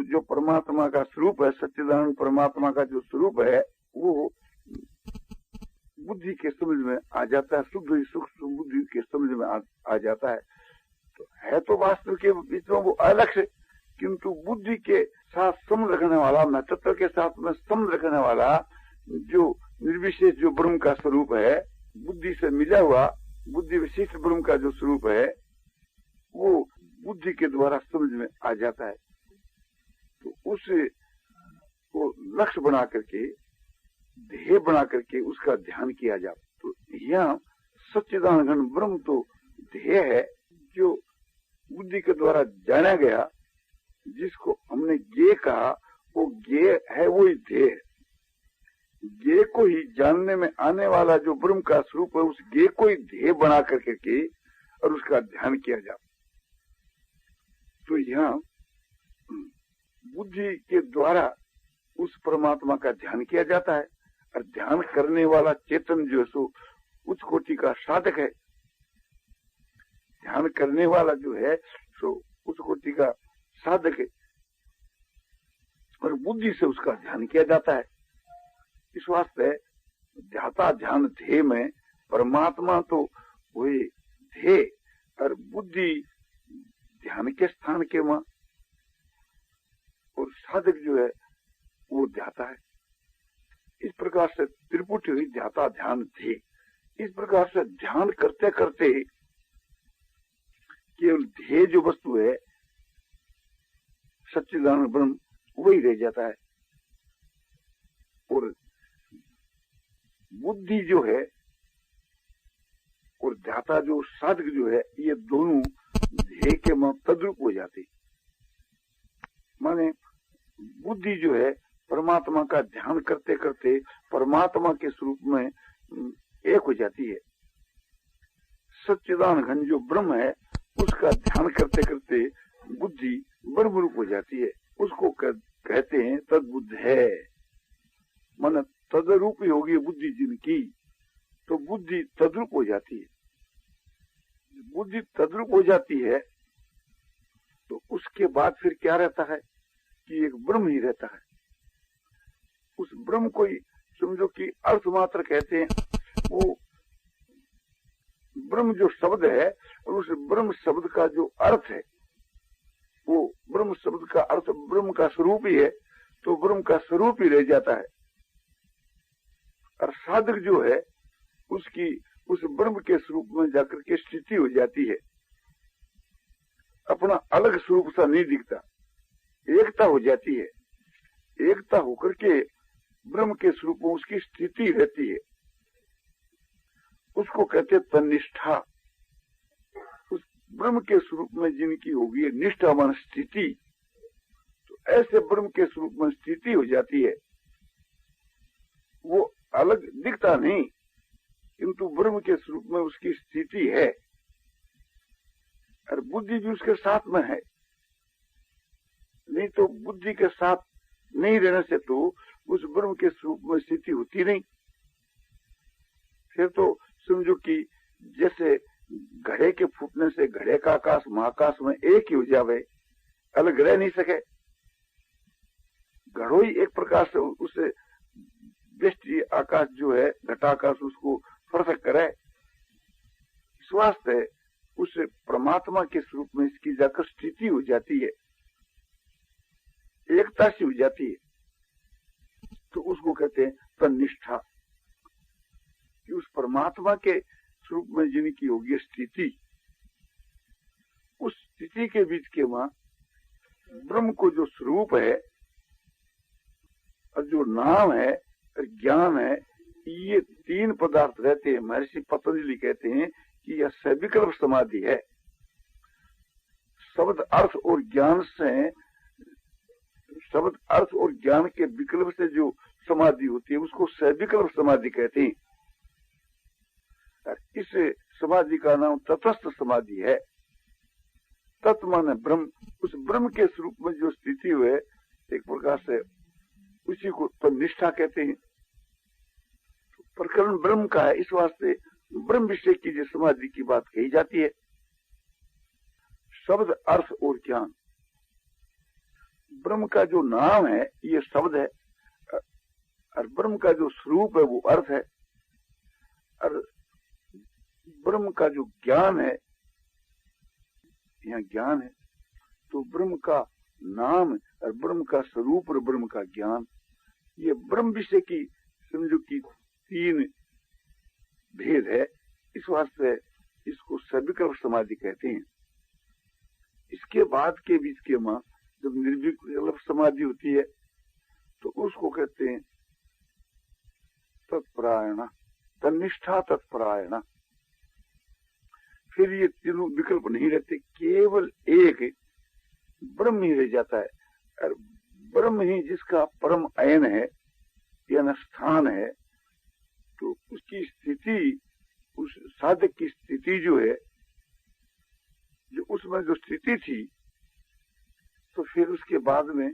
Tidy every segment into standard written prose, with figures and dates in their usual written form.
किंतु जो परमात्मा का स्वरूप है, सच्चिदानंद परमात्मा का जो स्वरूप है, वो बुद्धि के समझ में आ जाता है, शुद्ध ही सूक्ष्म बुद्धि के समझ में आ जाता है। तो है तो वास्तव के बीच में वो अलग है, किंतु बुद्धि के साथ सम रखने वाला, महत्व के साथ में सम रखने वाला जो निर्विशेष जो ब्रह्म का स्वरूप है, बुद्धि से मिला हुआ बुद्धि विशिष्ट ब्रह्म का जो स्वरूप है, वो बुद्धि के द्वारा समझ में आ जाता है। तो उसे को लक्ष्य बना करके, ध्येय बना करके उसका ध्यान किया जाए। तो यहाँ सच्चिदानंद ब्रह्म तो ध्येय है, जो बुद्धि के द्वारा जाना गया, जिसको हमने ज्ञेय कहा, वो ज्ञेय है, वो ही ध्येय। ज्ञेय को ही जानने में आने वाला जो ब्रह्म का स्वरूप है, उस ज्ञेय को ही ध्येय बना करके और उसका ध्यान किया जाए। तो यहाँ बुद्धि के द्वारा उस परमात्मा का ध्यान किया जाता है, और ध्यान करने वाला चेतन जो है सो उच्च कोटि का साधक है। ध्यान करने वाला जो है सो उच्च कोटि का साधक है, और बुद्धि से उसका ध्यान किया जाता है। इस वास्ते ध्याता ध्यान ध्येय में परमात्मा तो वही ध्येय, और बुद्धि ध्यान के स्थान के वहां, और साधक जो है वो ध्याता है। इस प्रकार से त्रिपुटी हुई ध्याता ध्यान ध्येय। इस प्रकार से ध्यान करते करते केवल ध्येय जो वस्तु है, सच्चिदानंद ब्रह्म, वही रह जाता है। और बुद्धि जो है और ध्याता जो साधक जो है, ये दोनों ध्येय के तद्रूप हो जाती। माने बुद्धि जो है परमात्मा का ध्ययान करते करते परमात्मा के स्वरूप में एक हो जाती है। सच्चिदानंद घन जो ब्रह्म है, उसका ध्यान करते करते बुद्धि ब्रह्म रूप हो जाती है। उसको कहते हैं तद्बुद्ध है, मन तदरूप ही होगी बुद्धि जिनकी, तो बुद्धि तद्रूप हो जाती है। बुद्धि तद्रूप हो जाती है तो उसके बाद फिर क्या रहता है कि एक ब्रह्म ही रहता है। उस ब्रह्म को ही समझो कि अर्थ मात्र कहते हैं। वो ब्रह्म जो शब्द है, और उस ब्रह्म शब्द का जो अर्थ है, वो ब्रह्म शब्द का अर्थ ब्रह्म का स्वरूप ही है, तो ब्रह्म का स्वरूप ही रह जाता है। और साधक जो है उसकी उस ब्रह्म के स्वरूप में जाकर के स्थिति हो जाती है। अपना अलग स्वरूप सा नहीं दिखता, एकता हो जाती है। एकता होकर के ब्रह्म के स्वरूप में उसकी स्थिति रहती है। उसको कहते तन्निष्ठा। उस ब्रह्म के स्वरूप में जिनकी होगी निष्ठा मान स्थिति, तो ऐसे ब्रह्म के स्वरूप में स्थिति हो जाती है। वो अलग दिखता नहीं, किंतु ब्रह्म के स्वरूप में उसकी स्थिति है, और बुद्धि भी उसके साथ में है। नहीं तो बुद्धि के साथ नहीं रहने से तो उस ब्रह्म के स्वरूप में स्थिति होती नहीं। फिर तो समझो कि जैसे घड़े के फूटने से घड़े का आकाश महाकाश में एक ही हो जावे, अलग रह नहीं सके। घड़ो ही एक प्रकार से उसे दृष्टि आकाश जो है घटाकाश, उसको पृथक करे। इस वास्ते उस परमात्मा के स्वरूप में इसकी जाकर स्थिति हो जाती है, एकता सी हो जाती है। तो उसको कहते हैं तन्निष्ठा, कि उस परमात्मा के स्वरूप में जिनकी होगी स्थिति, उस स्थिति के बीच के वहां ब्रह्म को जो स्वरूप है और जो नाम है और ज्ञान है, ये तीन पदार्थ रहते हैं। महर्षि पतंजलि कहते हैं कि यह सविकल्प समाधि है। शब्द अर्थ और ज्ञान से, शब्द अर्थ और ज्ञान के विकल्प से जो समाधि होती है उसको सविकल्प समाधि कहते हैं। इस समाधि का नाम तटस्थ समाधि है। तत्व माने ब्रह्म, उस ब्रह्म के स्वरूप में जो स्थिति हुए एक प्रकार से उसी को तो निष्ठा कहते हैं। प्रकरण ब्रह्म का है, इस वास्ते ब्रह्म विषय की जो समाधि की बात कही जाती है। शब्द अर्थ और ज्ञान ब्रह्म का जो नाम है ये शब्द है, और ब्रह्म का जो स्वरूप है वो अर्थ है, और ब्रह्म का जो ज्ञान है यहाँ ज्ञान है। तो ब्रह्म का नाम और ब्रह्म का स्वरूप और ब्रह्म का ज्ञान, ये ब्रह्म विषय की समझो कि तीन भेद है। इस वास्ते इसको सविकल्प समाधि कहते हैं। इसके बाद के बीच के मां जब निर्विकल्प समाधि होती है तो उसको कहते हैं तत्परायण, तन्निष्ठा तत्परायण। फिर ये तीनों विकल्प नहीं रहते, केवल एक ब्रह्म ही रह जाता है, और ब्रह्म ही जिसका परम अयन है या स्थान है। तो उसकी स्थिति, उस साधक की स्थिति जो है, जो उसमें जो स्थिति थी, तो फिर उसके बाद में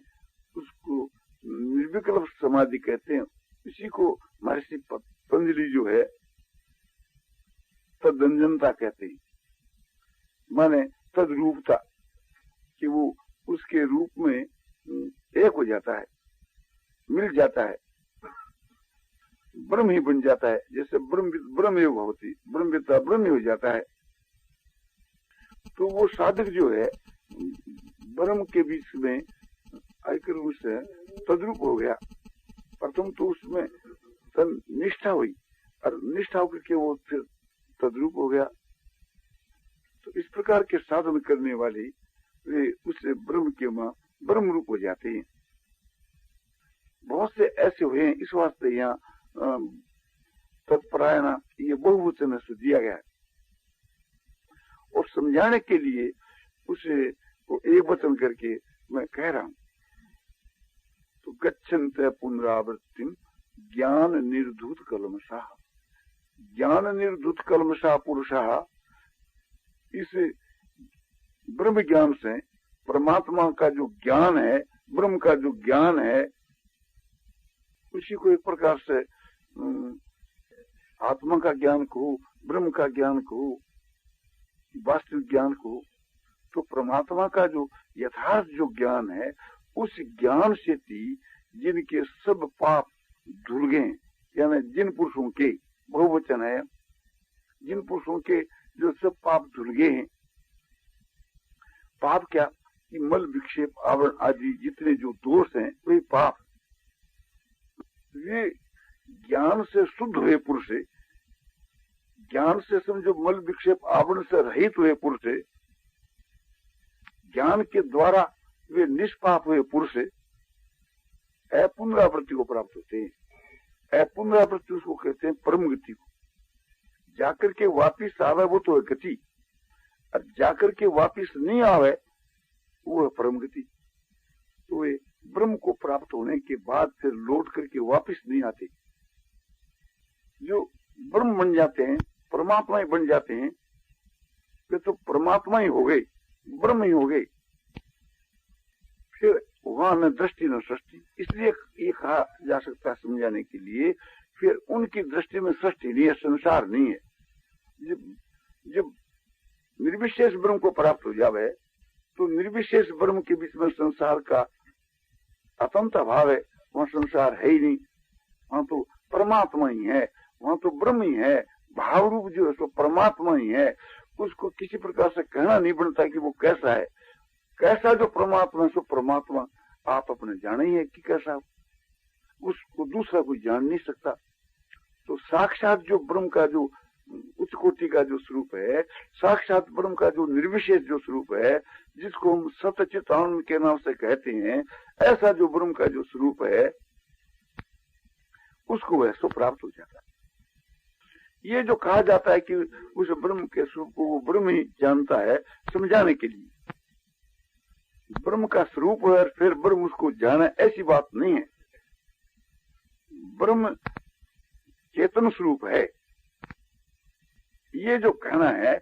उसको निर्विकल्प समाधि कहते हैं। इसी को महर्षि पतंजलि जो है तदंजनता कहते हैं, माने तद्रूपता, कि वो उसके रूप में एक हो जाता है, मिल जाता है, ब्रह्म ही बन जाता है। जैसे ब्रह्म योग होती, ब्रह्मविद्ता ब्रह्म ही हो जाता है। तो वो साधक जो है ब्रह्म के बीच में आकर उससे तद्रूप हो गया। प्रथम तो उसमें निष्ठा हुई, और निष्ठा होकर के वो फिर तद्रूप हो गया। तो इस प्रकार के साधन करने वाले वे उससे ब्रह्म के मां ब्रह्म रूप हो जाते हैं। बहुत से ऐसे हुए हैं, इस वास्ते यहाँ तत्परायण ये बहुवचन से दिया गया है, और समझाने के लिए उसे को एक वचन करके मैं कह रहा हूं। तो गच्छन्ते पुनरावृत्तिम ज्ञान निर्धूत कल्मषः, ज्ञान निर्धूत कल्मषः पुरुषः। इस ब्रह्म ज्ञान से परमात्मा का जो ज्ञान है, ब्रह्म का जो ज्ञान है, उसी को एक प्रकार से आत्मा का ज्ञान को, ब्रह्म का ज्ञान को, वास्तविक ज्ञान को, तो परमात्मा का जो यथार्थ जो ज्ञान है, उस ज्ञान से ही जिनके सब पाप धुल गए, यानी जिन पुरुषों के, बहुवचन है, जिन पुरुषों के जो सब पाप धुल गए हैं। पाप क्या कि मल विक्षेप आवरण आदि जितने जो दोष हैं वही पाप। वे ज्ञान से शुद्ध हुए पुरुष है, ज्ञान से समझो मल विक्षेप आवरण से रहित हुए पुरुष है, ज्ञान के द्वारा वे निष्पाप हुए पुरुष है, अपुनरावृत्ति को प्राप्त होते हैं। अपुनरावृत्ति उसको कहते हैं परम गति को। जाकर के वापिस आवे वो तो है गति, और जाकर के वापिस नहीं आवे वो है परम गति। तो वे ब्रह्म को प्राप्त होने के बाद फिर लौट करके वापिस नहीं आते। जो ब्रह्म बन जाते हैं, परमात्मा ही बन जाते हैं, वे तो परमात्मा ही हो गए, ब्रह्म ही हो गए। फिर वहां न दृष्टि न सृष्टि। इसलिए ये कहा जा सकता है समझाने के लिए, फिर उनकी दृष्टि में सृष्टि नहीं है, संसार नहीं है। जब निर्विशेष ब्रह्म को प्राप्त हो जावे तो निर्विशेष ब्रह्म के बीच में संसार का अतंत भाव है, वहां संसार है ही नहीं, वहां तो परमात्मा ही है, वहां तो ब्रह्म ही है। भाव रूप जो है सो परमात्मा ही है। उसको किसी प्रकार से कहना नहीं बनता कि वो कैसा है। कैसा जो परमात्मा है सो परमात्मा आप अपने जाने ही है कि कैसा, उसको दूसरा कोई जान नहीं सकता। तो साक्षात जो ब्रह्म का जो उच्च कोटि का जो स्वरूप है, साक्षात ब्रह्म का जो निर्विशेष जो स्वरूप है, जिसको हम सतचित आनंद के नाम से कहते हैं, ऐसा जो ब्रह्म का जो स्वरूप है उसको वैसे प्राप्त हो जाता है। ये जो कहा जाता है कि उस ब्रह्म के स्वरूप को वो ब्रह्म ही जानता है, समझाने के लिए ब्रह्म का स्वरूप है और फिर ब्रह्म उसको जाना, ऐसी बात नहीं है। ब्रह्म चेतन स्वरूप है, ये जो कहना है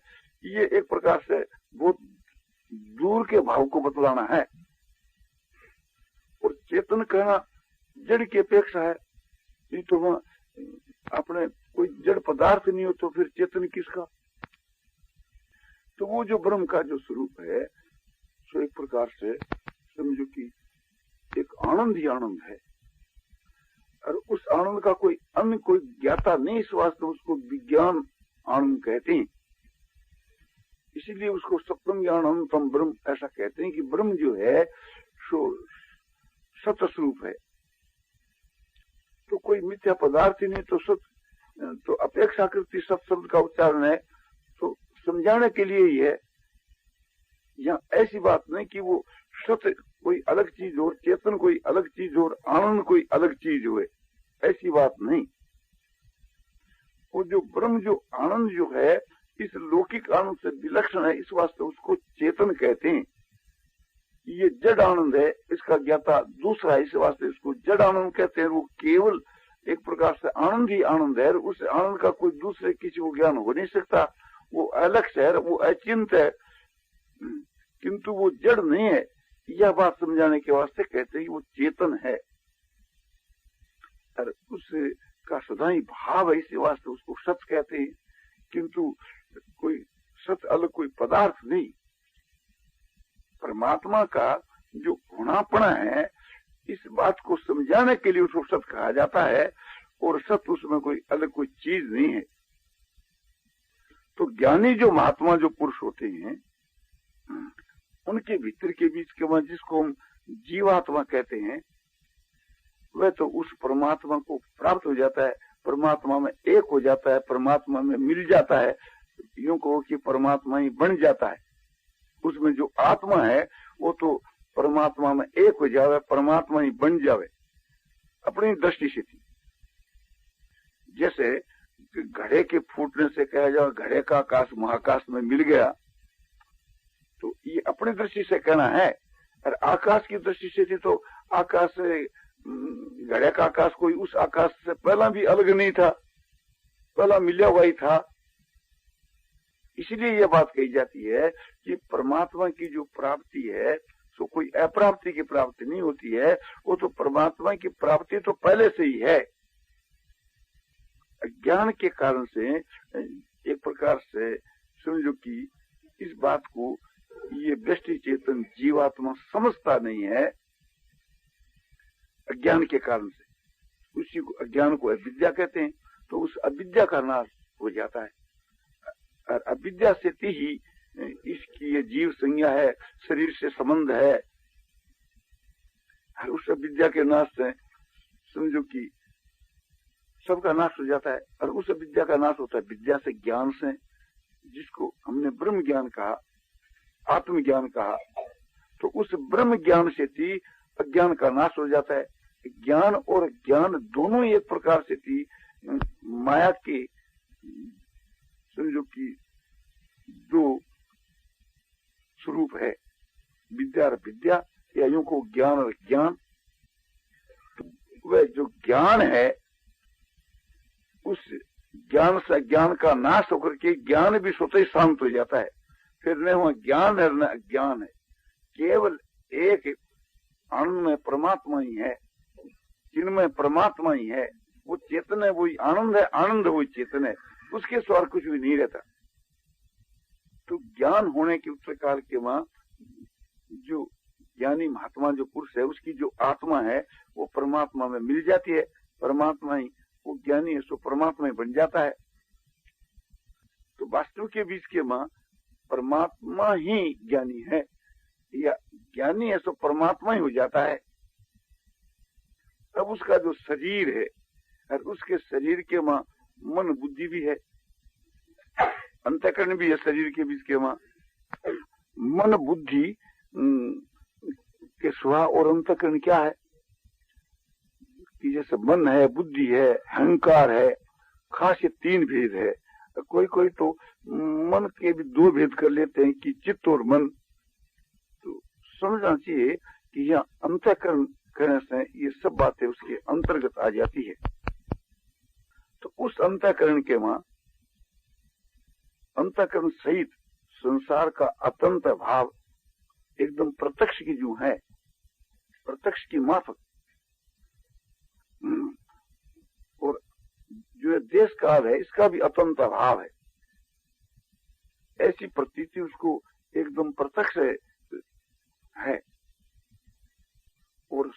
ये एक प्रकार से बहुत दूर के भाव को बतलाना है। और चेतन कहना जड़ की अपेक्षा है, ये तो वहां अपने कोई जड़ पदार्थ नहीं हो तो फिर चेतन किसका। तो वो जो ब्रह्म का जो स्वरूप है सो एक प्रकार से समझो कि आनंद ही आनंद है, और उस आनंद का कोई अन्य कोई ज्ञाता नहीं, इस वास्ते उसको विज्ञान आनंद कहते हैं। इसीलिए उसको सप्तम ज्ञान अनंतम ब्रह्म ऐसा कहते हैं कि ब्रह्म जो है सो सत्य स्वरूप है। तो कोई मिथ्या पदार्थ ही नहीं, तो सत्य तो अपेक्षाकृति सत्य शब्द का उच्चारण है तो समझाने के लिए ही है। यहाँ ऐसी बात नहीं कि वो सत्य कोई अलग चीज हो, चेतन कोई अलग चीज हो, आनंद कोई अलग चीज हो, ऐसी बात नहीं। वो जो ब्रह्म जो आनंद जो है इस लौकिक आनंद से विलक्षण है, इस वास्ते उसको चेतन कहते हैं। ये जड़ आनंद है, इसका ज्ञाता दूसरा है, इस वास्ते इसको जड़ आनंद कहते हैं। वो केवल एक प्रकार से आनंद ही आनंद है, उस आनंद का कोई दूसरे किसी को ज्ञान हो नहीं सकता। वो अलग से है, वो अचिंत है, किंतु वो जड़ नहीं है। यह बात समझाने के वास्ते कहते हैं कि वो चेतन है और उसका सदा ही भाव है, इसी वास्ते उसको सत्य कहते हैं। किंतु कोई सत्य अलग कोई पदार्थ नहीं। परमात्मा का जो गुणापना है, इस बात को समझाने के लिए उसको सत्य कहा जाता है, और सत्य उसमें कोई अलग कोई चीज नहीं है। तो ज्ञानी जो महात्मा जो पुरुष होते हैं, उनके भीतर के बीच के जिसको हम जीवात्मा कहते हैं, वह तो उस परमात्मा को प्राप्त हो जाता है, परमात्मा में एक हो जाता है, परमात्मा में मिल जाता है। यूं कहो कि परमात्मा ही बन जाता है। उसमें जो आत्मा है वो तो परमात्मा में एक हो जावे, परमात्मा ही बन जावे अपनी दृष्टि से थी। जैसे घड़े के फूटने से कहा जाए घड़े का आकाश महाकाश में मिल गया, तो ये अपनी दृष्टि से कहना है। और आकाश की दृष्टि से थी तो आकाश से घड़े का आकाश कोई उस आकाश से पहला भी अलग नहीं था, पहला मिला हुआ ही था। इसलिए यह बात कही जाती है कि परमात्मा की जो प्राप्ति है सो कोई अप्राप्ति की प्राप्ति नहीं होती है, वो तो परमात्मा की प्राप्ति तो पहले से ही है। ज्ञान के कारण से एक प्रकार से समझो कि इस बात को ये व्यष्टि चेतन जीवात्मा समझता नहीं है, अज्ञान के कारण से। उसी को अज्ञान को अविद्या कहते हैं। तो उस अविद्या का नाश हो जाता है, और अविद्या से ही इसकी ये जीव संज्ञा है, शरीर से संबंध है। और उस अविद्या के नाश से समझो कि सबका नाश हो जाता है। और उस विद्या का नाश होता है विद्या से, ज्ञान से, जिसको हमने ब्रह्म ज्ञान कहा, आत्मज्ञान कहा। तो उस ब्रह्म ज्ञान से थी अज्ञान का नाश हो जाता है। ज्ञान और ज्ञान दोनों एक प्रकार से थी माया के समझो कि दो स्वरूप है, विद्या और विद्या, या यूं को ज्ञान और ज्ञान। तो वह जो ज्ञान है उस ज्ञान से ज्ञान का नाश होकर के ज्ञान भी स्वतः ही शांत हो जाता है। फिर न वह ज्ञान है न अज्ञान है, केवल एक आनंद में परमात्मा ही है, जिनमें परमात्मा ही है। वो चेतन है, वही आनंद है, आनंद वही चेतन है, उसके स्वर कुछ भी नहीं रहता। तो ज्ञान होने के उत्तर काल के वहां जो ज्ञानी महात्मा जो पुरुष है उसकी जो आत्मा है वो परमात्मा में मिल जाती है। परमात्मा ही वो ज्ञानी है, सो परमात्मा ही बन जाता है। तो वास्तव के बीच के मां परमात्मा ही ज्ञानी है, या ज्ञानी है सो परमात्मा ही हो जाता है। तब उसका जो शरीर है और उसके शरीर के मां मन बुद्धि भी है, अंतःकरण भी है। शरीर के बीच के मां मन बुद्धि के स्वभाव और अंतःकरण क्या है कि जैसे मन है, बुद्धि है, अहंकार है, खास ये तीन भेद है। कोई कोई तो मन के भी दो भेद कर लेते हैं कि चित्त और मन। तो समझना चाहिए कि यह अंतःकरण करने से ये सब बातें उसके अंतर्गत आ जाती है। तो उस अंतःकरण के वहां अंतःकरण सहित संसार का अतंत भाव एकदम प्रत्यक्ष की जो है, प्रत्यक्ष की माफक, और जो देश काल है इसका भी अतंत भाव है। ऐसी प्रतीति उसको एकदम प्रत्यक्ष है। और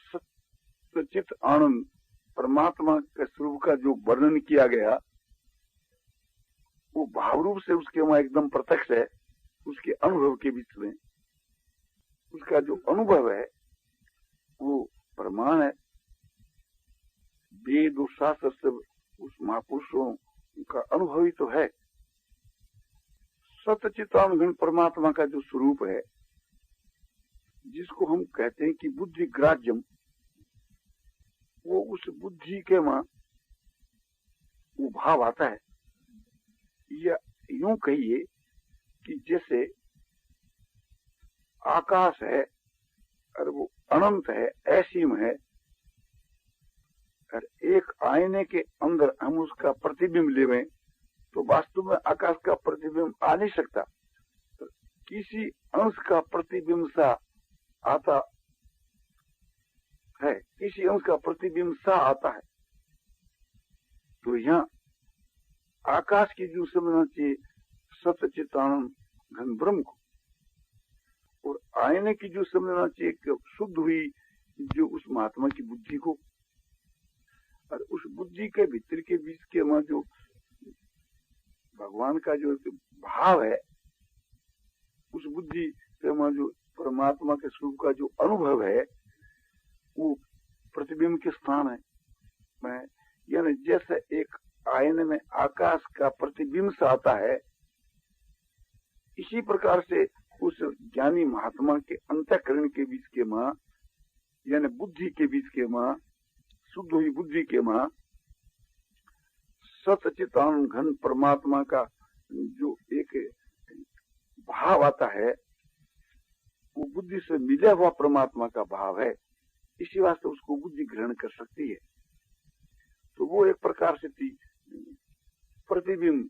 सच्चित आनंद परमात्मा के स्वरूप का जो वर्णन किया गया वो भाव रूप से उसके वहां एकदम प्रत्यक्ष है। उसके अनुभव के बीच में उसका जो अनुभव है वो प्रमाण है। वेद और शास्त्र से उस महापुरुषों का अनुभव ही तो है। सतचितानुघन परमात्मा का जो स्वरूप है, जिसको हम कहते हैं कि बुद्धि ग्राह्यम, वो उस बुद्धि के वहां वो भाव आता है। या यूं कहिए कि जैसे आकाश है और वो अनंत है, असीम है, और एक आईने के अंदर हम उसका प्रतिबिंब लेवें तो वास्तव में आकाश का प्रतिबिंब आ नहीं सकता। तो किसी अंश का प्रतिबिंब सा आता है, किसी अंश का प्रतिबिंब सा आता है। तो यहाँ आकाश की जो समझना चाहिए सतचितानंद घन ब्रह्म को, और आईने की जो समझना चाहिए कि शुद्ध हुई जो उस महात्मा की बुद्धि को, और उस बुद्धि के भीतर के बीच के वहां जो भगवान का जो भाव है, उस बुद्धि के वहां जो परमात्मा के स्वरूप का जो अनुभव है वो प्रतिबिंब के स्थान है। यानी जैसे एक आईने में आकाश का प्रतिबिंब सा आता है, इसी प्रकार से उस ज्ञानी महात्मा के अंतःकरण के बीच के मां, यानी बुद्धि के बीच के मां, शुद्ध हुई बुद्धि के मां सतचितानंद घन परमात्मा का जो एक भाव आता है, वो बुद्धि से मिला हुआ परमात्मा का भाव है। इसी वास्ते उसको बुद्धि ग्रहण कर सकती है। तो वो एक प्रकार से प्रतिबिंब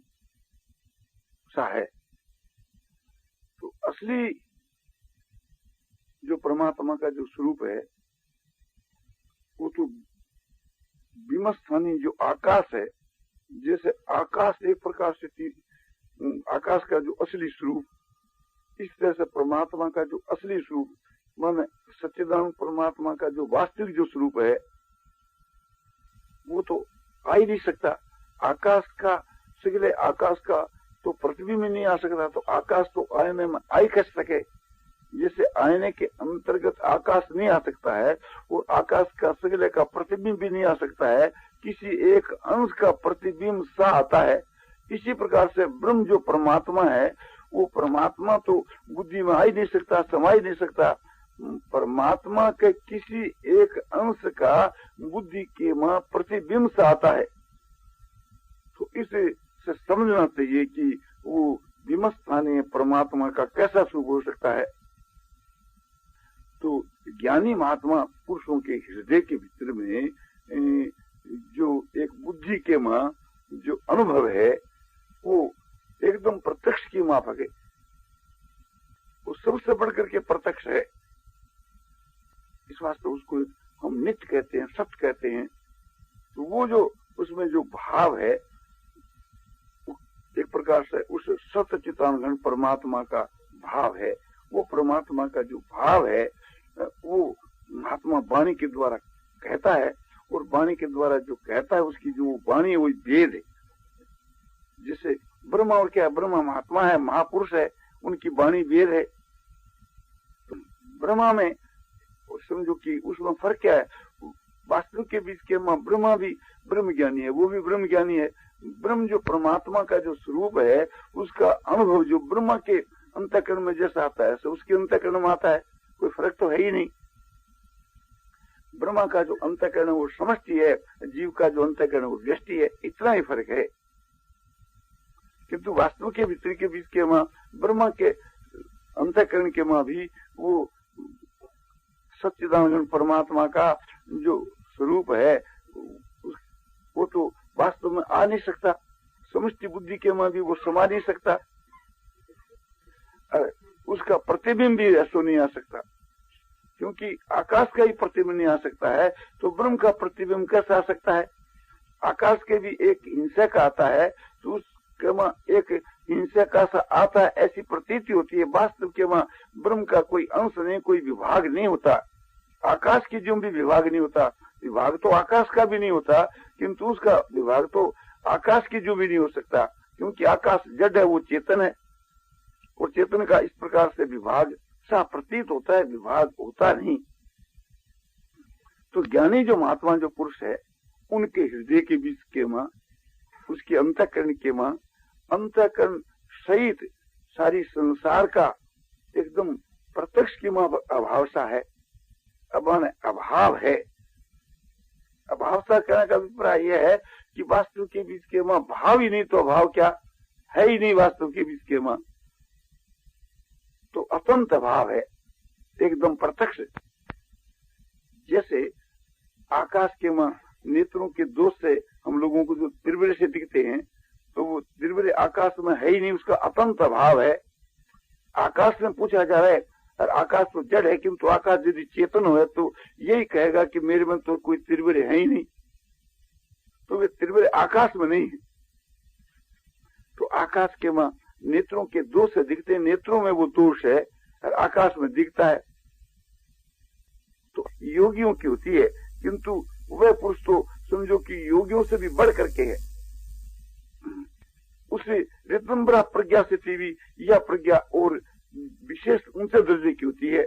सा है। तो असली जो परमात्मा का जो स्वरूप है वो तो बिंबस्थानी जो आकाश है, जैसे आकाश एक प्रकार से आकाश का जो असली स्वरूप, इस तरह से परमात्मा का जो असली स्वरूप माने सच्चिदानंद परमात्मा का जो वास्तविक जो स्वरूप है वो तो आ ही नहीं सकता। आकाश का सगले आकाश का तो प्रतिबिंब नहीं आ सकता, तो आकाश तो आईने में आई कैसे सके। जैसे आईने के अंतर्गत आकाश नहीं आ सकता है और आकाश का सगले का प्रतिबिंब भी नहीं आ सकता है, किसी एक अंश का प्रतिबिंब सा आता है। इसी प्रकार से ब्रह्म जो परमात्मा है वो परमात्मा तो बुद्धि में आ ही नहीं सकता, समा ही नहीं सकता। परमात्मा के किसी एक अंश का बुद्धि के मां प्रतिबिंब सा आता है। तो इसे से समझना चाहिए कि वो बिंबस्थानीय परमात्मा का कैसा स्वरूप हो सकता है। तो ज्ञानी महात्मा पुरुषों के हृदय के भीतर में जो एक बुद्धि के मां जो अनुभव है वो एकदम प्रत्यक्ष की माफक है। वो सबसे बढ़कर के प्रत्यक्ष है। इस वास्ते उसको हम नित्य कहते हैं, सत्य कहते हैं। तो वो जो उसमें जो भाव है एक प्रकार से उस सतचितानंद परमात्मा का भाव है। वो परमात्मा का जो भाव है वो महात्मा वाणी के द्वारा कहता है, और वाणी के द्वारा जो कहता है उसकी जो वाणी है वही वेद है। जैसे ब्रह्मा और क्या, ब्रह्मा महात्मा है, महापुरुष है, उनकी वाणी वेद है। तो ब्रह्मा में समझो कि उसमें फर्क क्या है, वास्तविक के बीच के मां ब्रह्मा भी ब्रह्म ज्ञानी है, वो भी ब्रह्म ज्ञानी है। ब्रह्म जो परमात्मा का जो स्वरूप है उसका अनुभव जो ब्रह्मा के अंतःकरण में जैसा आता है सो उसके अंतःकरण में आता है, कोई फर्क तो है ही नहीं। ब्रह्मा का जो अंतःकरण वो समष्टि है, जीव का जो अंतःकरण वो व्यष्टि है, इतना ही फर्क है। किंतु वास्तव के भीतर के बीच के मां ब्रह्मा के अंतःकरण के मां भी वो सच्चिदानंद परमात्मा का जो स्वरूप है वो तो वास्तव में आ नहीं सकता। समष्टि बुद्धि के मां भी वो समा नहीं सकता, उसका प्रतिबिंब भी ऐसा नहीं आ सकता, क्योंकि आकाश का ही प्रतिबिंब नहीं आ सकता है तो ब्रह्म का प्रतिबिंब कैसे आ सकता है। आकाश के भी एक हिंसा का आता है तो उसके मां एक हिंसा का सा आता है, ऐसी प्रतीति होती है। वास्तव के मां ब्रह्म का कोई अंश नहीं, कोई विभाग नहीं होता। आकाश की जो भी विभाग नहीं होता, विभाग तो आकाश का भी नहीं होता, किंतु उसका विभाग तो आकाश की जो भी नहीं हो सकता, क्योंकि आकाश जड़ है, वो चेतन है, और चेतन का इस प्रकार से विभाग सा प्रतीत होता है, विभाग होता नहीं। तो ज्ञानी जो महात्मा जो पुरुष है, उनके हृदय के बीच के मां, उसके अंतःकरण के मां, अंतःकरण सहित सारी संसार का एकदम प्रत्यक्ष की मां अभाव सा है, अभाव है। अभाव सा कहने का अभिप्राय यह है कि वास्तव के बीच के मां भाव ही नहीं, तो अभाव क्या है ही नहीं वास्तव के बीच के मां, तो अतंत भाव है, एकदम प्रत्यक्ष। जैसे आकाश के मां नेत्रों के दोष से हम लोगों को जो तिरबिरे से दिखते हैं, तो वो तिरबिरे आकाश में है ही नहीं, उसका अतंत भाव है। आकाश में पूछा जा रहा है, और आकाश तो जड़ है, किंतु आकाश यदि चेतन हो तो यही कहेगा कि मेरे में तो कोई तिरबिरे है ही नहीं, तो वे तिरबिरे आकाश में नहीं है। तो आकाश के मां नेत्रों के दोष से दिखते हैं, नेत्रों में वो दोष है और आकाश में दिखता है। तो योगियों की होती है, किंतु वह पुरुष तो समझो कि योगियों से भी बढ़ करके है। उसे ऋतंबरा प्रज्ञा से भी यह प्रज्ञा और विशेष ऊंचे दर्जे की होती है।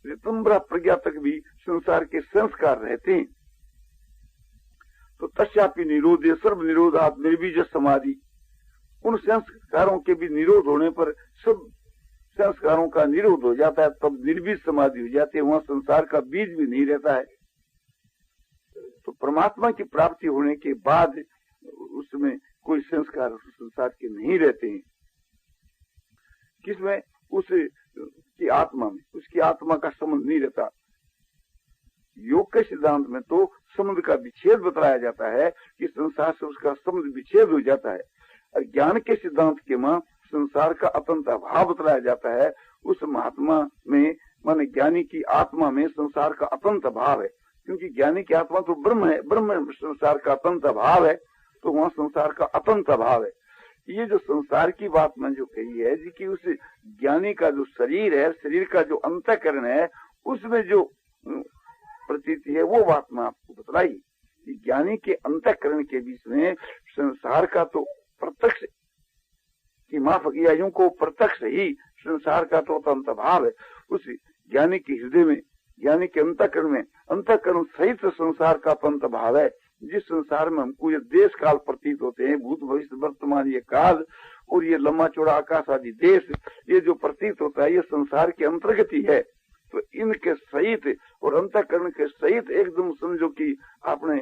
ऋतंबरा प्रज्ञा तक भी संसार के संस्कार रहते हैं। तो तस्यापि निरोधे सर्व निरोधात निर्बीज समाधि, उन संस्कारों के भी निरोध होने पर सब संस्कारों का निरोध हो जाता है, तब निर्बीज समाधि हो जाती है, वहां संसार का बीज भी नहीं रहता है। तो परमात्मा की प्राप्ति होने के बाद उसमें कोई संस्कार संसार के नहीं रहते हैं। किसमें? उसकी आत्मा में, उसकी आत्मा का संबंध नहीं रहता। योग के सिद्धांत में तो संबंध का विच्छेद बताया जाता है कि संसार से उसका संबंध विच्छेद हो जाता है, और ज्ञान के सिद्धांत के मां संसार का अतंत अभाव बताया जाता है। उस महात्मा में, माने ज्ञानी की आत्मा में संसार का अतंत अभाव है, क्योंकि ज्ञानी की आत्मा तो ब्रह्म है, ब्रह्म में संसार का अतंत अभाव है, तो वहां संसार का अतंत अभाव है। ये जो संसार की बात मैं जो कही है जी, कि उस ज्ञानी का जो शरीर है, शरीर का जो अंतःकरण है, उसमें जो प्रतीति है, वो बात मैं आपको बतलाई कि ज्ञानी के अंतःकरण के बीच में संसार का तो प्रत्यक्ष की माफक, या यूं को प्रत्यक्ष ही संसार का तो अतंत भाव है। उस ज्ञानी के हृदय में, ज्ञानी के अंतःकरण में, अंतःकरण सहित संसार का अतंत भाव है। जिस संसार में हमको ये देश काल प्रतीत होते हैं, भूत भविष्य वर्तमान ये काल और ये लंबा चौड़ा आकाश आदि देश, ये जो प्रतीत होता है, ये संसार के अंतर्गत ही है। तो इनके सहित और अंतःकरण के सहित एकदम समझो कि आपने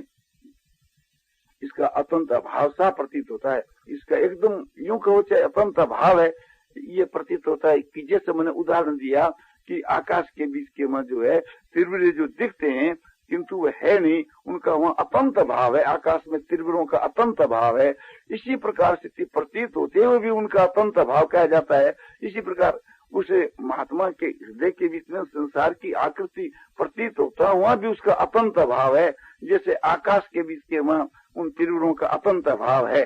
इसका अतंत अभाव सा प्रतीत होता है। इसका एकदम यूं कहो चाहे अतंत अभाव है, ये प्रतीत होता है कि जैसे मैंने उदाहरण दिया कि आकाश के बीच के में जो है तिरबिरे जो दिखते हैं, किंतु वह है नहीं, उनका वहाँ अतंत भाव है। आकाश में तिरबिरों का अतंत भाव है। इसी प्रकार स्थिति प्रतीत होते हुए भी उनका अतंत भाव कहा जाता है। इसी प्रकार उसे महात्मा के हृदय के बीच में संसार की आकृति प्रतीत होता है, वहां भी उसका अतंत भाव है, जैसे आकाश के बीच के वहां उन तिरबिरों का अतंत भाव है।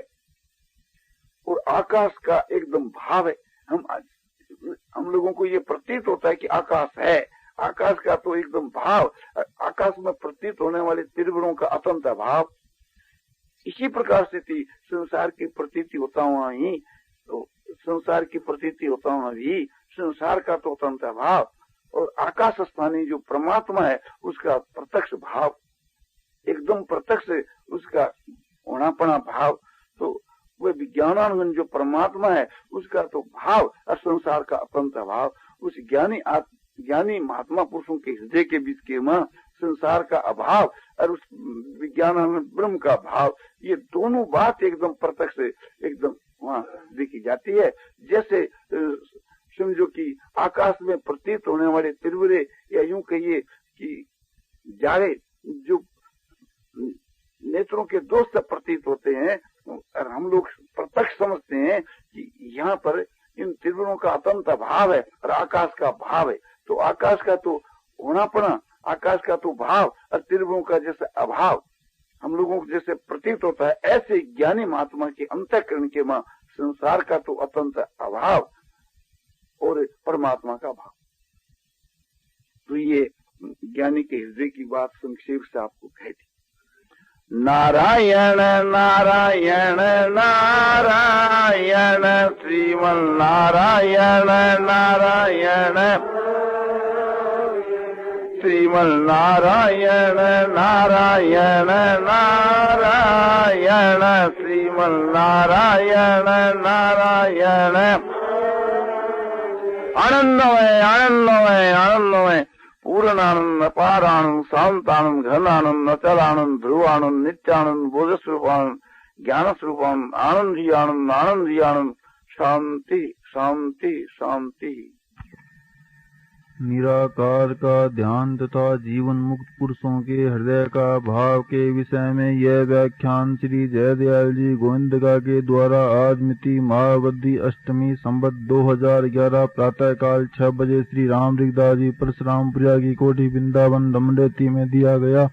और आकाश का एकदम भाव है। हम लोगों को ये प्रतीत होता है कि आकाश है, आकाश का तो एकदम भाव, आकाश में प्रतीत होने वाले तिरबिरों का अतंत भाव। इसी प्रकार से थी संसार की प्रतीति होता हुआ ही, तो संसार की प्रतीति होता हुआ भी संसार का तो अतंत भाव, और आकाश स्थानीय जो परमात्मा है उसका प्रत्यक्ष भाव, एकदम प्रत्यक्ष उसका होनापना भाव। तो वह विज्ञानानुगुण जो परमात्मा है उसका तो भाव और संसार का अतंत भाव। उस ज्ञानी महात्मा पुरुषों के हृदय के बीच के मां संसार का अभाव और उस विज्ञानानुगुण ब्रह्म का भाव, ये दोनों बात एकदम प्रत्यक्ष एकदम वहां देखी जाती है। जैसे समझो कि आकाश में प्रतीत होने वाले तिरबिरे, या यूं कहिए कि जाड़े जो नेत्रों के दोष से प्रतीत होते हैं, और हम लोग प्रत्यक्ष समझते हैं कि यहाँ पर इन तिरबिरों का अतंत भाव है और आकाश का भाव है। तो आकाश का तो होनापना, आकाश का तो भाव और तिरबिरों का जैसे अभाव हम लोगों को जैसे प्रतीत होता है, ऐसे ज्ञानी महात्मा के अंतःकरण के मां संसार का तो अतंत अभाव और परमात्मा का भाव। तो ये ज्ञानी के हृदय की बात संक्षेप से आपको कह दी। नारायण नारायण नारायण श्रीमन नारायण नारायण श्रीमन नारायण नारायण नारायण श्रीमन नारायण नारायण। आनंदमय आनंदमय आनंदमय पूर्णानंद अपारानंद शांतानंद घनानंद अचलानंद ध्रुवानंद नित्यानंद बोधस्वरूपानंद ज्ञान स्वरूपानंद आनंद ही आनंद आनंद ही आनंद। शांति शांति शांति। निराकार का ध्यान तथा जीवन मुक्त पुरुषों के हृदय का भाव के विषय में यह व्याख्यान श्री जयदयाल जी गोविंदका के द्वारा आज मिति महावद्दी अष्टमी संवत 2011 प्रातः काल 6 बजे श्री राम रिगदास जी परशुरामपुरा की कोठी वृंदावन रमणेती में दिया गया।